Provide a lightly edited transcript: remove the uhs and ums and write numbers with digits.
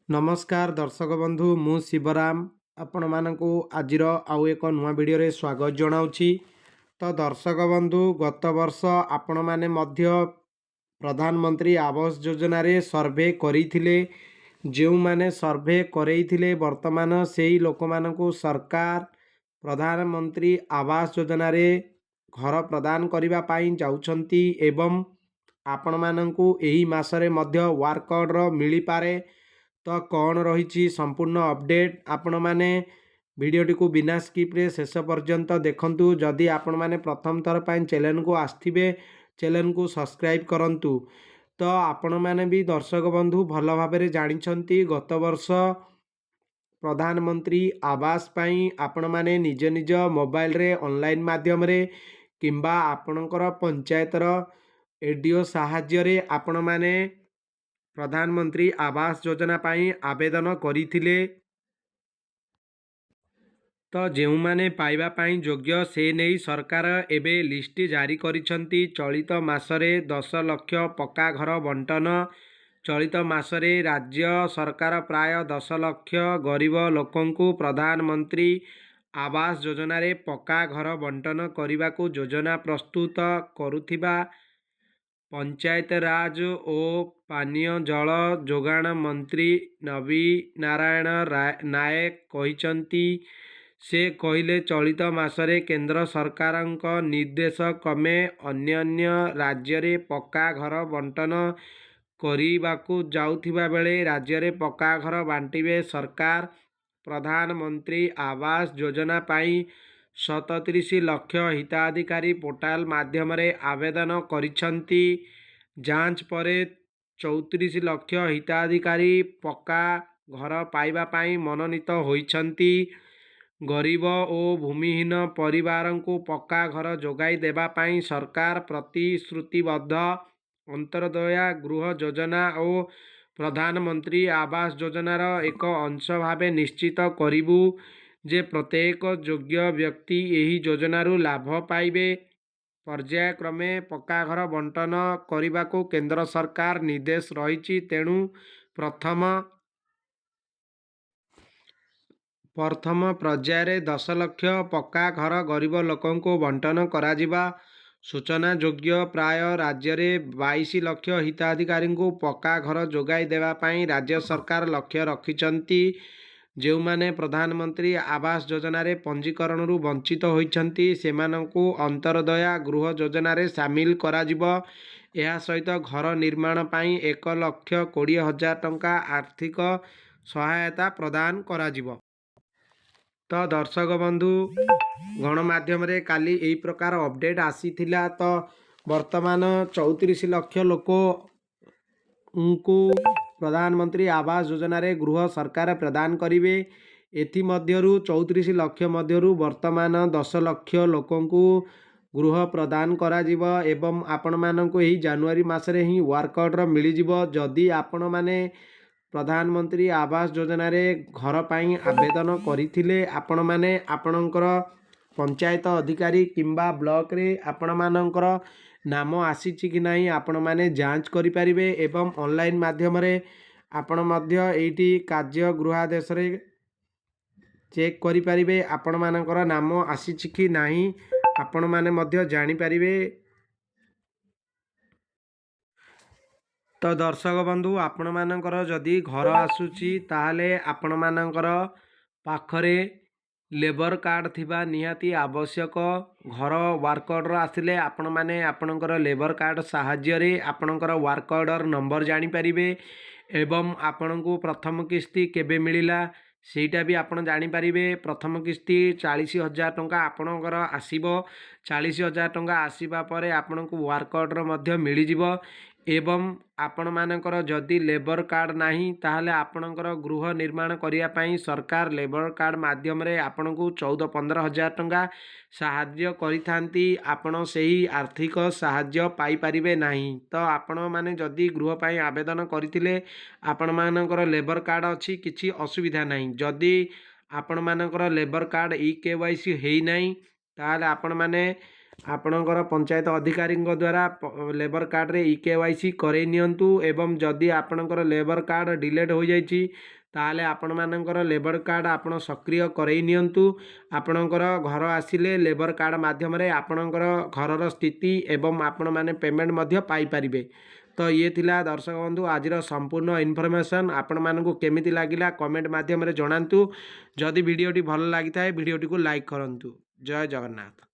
नमस्कार दर्शक बंधु मु शिवराम आपण मानकु आजिर आउ एक नुआ वीडियो रे स्वागत जनाउछि। तो दर्शक बंधु गत वर्ष आपण माने मध्य प्रधानमंत्री आवास योजना रे सर्वे करिथिले। जो माने सर्वे करेइथिले वर्तमान सेही लोक मानकु सरकार प्रधानमंत्री आवास योजना रे घर प्रदान करिबा पाई जाउछंती एवं आपण मानकु एही मासरे मध्य वर्क ऑर्डर मिली पारे। तो कौन रही संपूर्ण अपडेट आपण मैंने वीडियोटी को बिना स्किप्रे शेष पर्यंत देखंतु। जदि आपण मैंने प्रथम थर पर चैनल को आसथिबे चैनल को सब्सक्राइब करंतु। तो आपण मैंने भी दर्शक बंधु भल भाव जानिछंती गत वर्ष प्रधानमंत्री आवास पाई आपण मैंने निज निज मोबाइल रे ऑनलाइन माध्यम रे किंबा आपणकर पंचायतर एडीओ साहाय्य रे आपण मैंने प्रधानमंत्री आवास योजना पाई आवेदन करिथिले। तो जो माने पाइबा पाई योग्य से नहीं सरकार एबे लिस्ट जारी करिसंती। चलित मासरे 10 लाख पक्का घर बंटन। चलित मासरे राज्य सरकार प्राय 10 लाख गरीब लोकंकु प्रधानमंत्री आवास योजना रे पक्का घर बंटन करने को योजना प्रस्तुत करुथिबा पंचायत राज और पानीय जल जोगाण मंत्री नवीन नारायण नायक कहिसंती। से कहले चलित मासरे केंद्र सरकारक निर्देश क्रमे अन्य राज्य रे पक्का घर बंटन करिबाकू जाउथिबा बेले राज्य रे पक्का घर बांटिबे सरकार। प्रधानमंत्री आवास योजना पाई 37 लाख हिताधिकारी पोर्टाल माध्यम रे आवेदन करिसंती। जांच परे 34 लाख हिताधिकारी पक्का घर पाइबा पाई मनोनीत होइछंती। गरीब और भूमिहीन परिवार को पक्का घर जोगाई देबा पाई सरकार प्रतिश्रुतिबद्ध। अंतरदया गृह योजना और प्रधानमंत्री आवास योजनार एक अंश भावे निश्चित करिबु जे प्रत्येक योग्य व्यक्ति यही योजनारू लाभ पाइबे। पर्यायक्रमे पक्का घर बंटन करने को केंद्र सरकार निर्देश रही। तेणु प्रथम पर्याय 10 लाख पक्का घर गरीब लोकों को बंटन कराजिबा सूचना योग्य। प्राय राज्य में 22 लाख हिताधिकारी को पक्का घर जोगाई देवा पाई राज्य सरकार लक्ष्य रखिछंती। जो माने प्रधानमंत्री आवास योजना रे पंजीकरण रु वंचित होइछंती सेमानंकु अंतरदया गृह योजना रे शामिल कराजिबो। यह सहित घर निर्माण पाई 1,20,000 टंका आर्थिक सहायता प्रदान कराजिबो। तो दर्शक बंधु गणमाध्यम रे काली यही प्रकार अपडेट आसीथिला। तो वर्तमान 34 लाख लोक को प्रधानमंत्री आवास योजना रे गृह सरकार प्रदान करिवे। एथि मध्यरु 34 लाख मध्यरु वर्तमान 10 लाख लोकों को गृह प्रदान कराजिबो एवं आपण माननको एही जनवरी मासरे ही वर्क ऑर्डर मिली जिवो। जदि आपण माने प्रधानमंत्री आवास योजना रे घर पाई आवेदन करिथिले आपण माने आपणकर पंचायत अधिकारी किंबा ब्लॉक रे आपण मानकर नाम आसीछि कि नाही आपण माने जांच करि परिबे एवं ऑनलाइन माध्यम रे आपण मध्य एठी कार्य गृहादेश रे चेक करि परिबे आपण मानकर नाम आसीछि कि नाही आपण माने मध्य जानि परिबे। तो दर्शक बंधु आपण मानकर जदि घर आसुची ताहले आपण मानकर पाखरे लेबर कार्ड थिबा निहाती आवश्यक। घर वर्क ऑर्डर आसिले आपण माने आपणकर लेबर कार्ड साहाय्य रे आपणकर वर्क ऑर्डर नंबर जानि परिबे एवं आपणको प्रथम किस्ती केबे मिलिला सेटा भी आपण जानि परिबे। प्रथम किस्ती 40,000 टंका आपणकर आसीबो। 40,000 टंका आसीबा परे आपणको वर्क ऑर्डर मध्य मिली जिवो एवं आपण मानकर जदि लेबर कार्ड नाही ताहले आपणकर गृह निर्माण करिया पाई सरकार लेबर कार्ड माध्यम रे आपणको 14-15,000 टंका साहाय्य करिथांती। आपण सेही आर्थिक साहाय्य पाई परिबे नाही। तो आपण माने जदि गृह पाई आवेदन करिथिले आपण मानकर लेबर कार्ड अछि किछि असुविधा नाही। जदि आपण मानकर लेबर कार्ड ई केवाईसी हेई नाही ताहले आपण माने ଆପଣଙ୍କର ପଞ୍ଚାୟତ ଅଧିକାରୀଙ୍କ ଦ୍ୱାରା ଲେବର କାର୍ଡ଼ରେ EKYC କରେଇ ନିଅନ୍ତୁ। ଏବଂ ଯଦି ଆପଣଙ୍କର ଲେବର କାର୍ଡ଼ ଡିଲେଟ୍ ହୋଇଯାଇଛି ତାହେଲେ ଆପଣମାନଙ୍କର ଲେବର କାର୍ଡ଼ ଆପଣ ସକ୍ରିୟ କରେଇ ନିଅନ୍ତୁ। ଆପଣଙ୍କର ଘର ଆସିଲେ ଲେବର କାର୍ଡ଼ ମାଧ୍ୟମରେ ଆପଣଙ୍କର ଘରର ସ୍ଥିତି ଏବଂ ଆପଣମାନେ ପେମେଣ୍ଟ ମଧ୍ୟ ପାଇପାରିବେ। ତ ଇଏ ଥିଲା ଦର୍ଶକ ବନ୍ଧୁ ଆଜିର ସମ୍ପୂର୍ଣ୍ଣ ଇନଫର୍ମେସନ୍। ଆପଣମାନଙ୍କୁ କେମିତି ଲାଗିଲା କମେଣ୍ଟ ମାଧ୍ୟମରେ ଜଣାନ୍ତୁ। ଯଦି ଭିଡ଼ିଓଟି ଭଲ ଲାଗିଥାଏ ଭିଡ଼ିଓଟିକୁ ଲାଇକ୍ କରନ୍ତୁ। ଜୟ ଜଗନ୍ନାଥ।